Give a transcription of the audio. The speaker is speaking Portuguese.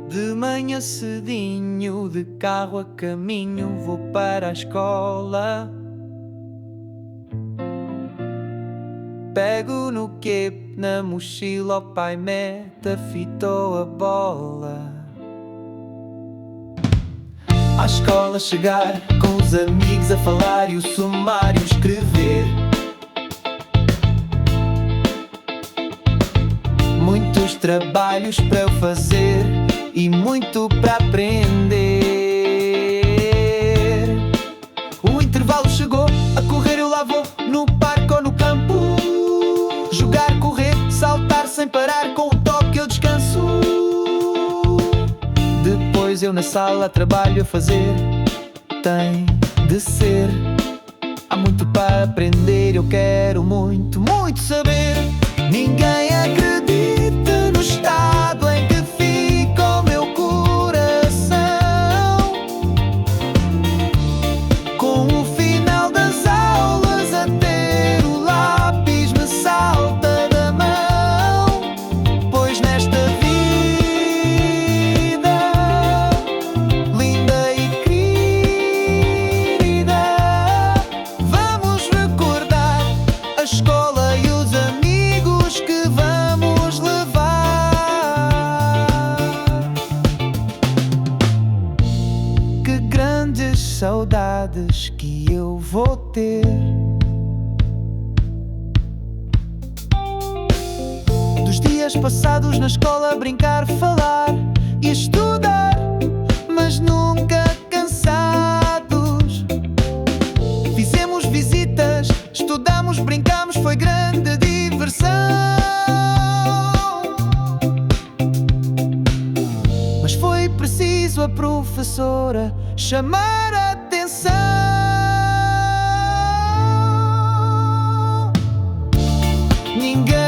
De manhã cedinho, de carro a caminho, vou para a escola. Pego no quê, na mochila, o pai mete a fita ou a bola. À escola chegar, com os amigos a falar e o sumário escrever. Muitos trabalhos para eu fazer e muito para aprender. O intervalo chegou, a correr eu lá vou, no parque ou no campo. Jogar, correr, saltar sem parar, com o toque eu descanso. Depois eu na sala trabalho a fazer. Tem de ser, há muito para aprender, eu quero muito, muito saber. Ninguém acredita no estado em que fica o meu coração. Com o final das aulas a ter o lápis me salta da mão. Pois nesta vida linda e querida, vamos recordar a escola e os amigos que vamos levar. Que grandes saudades que eu vou ter dos dias passados na escola a brincar, falar e estudar, mas nunca cansados. Fizemos visitas, estudamos, brincamos, foi grande diversão. Mas foi preciso a professora chamar a atenção. Ninguém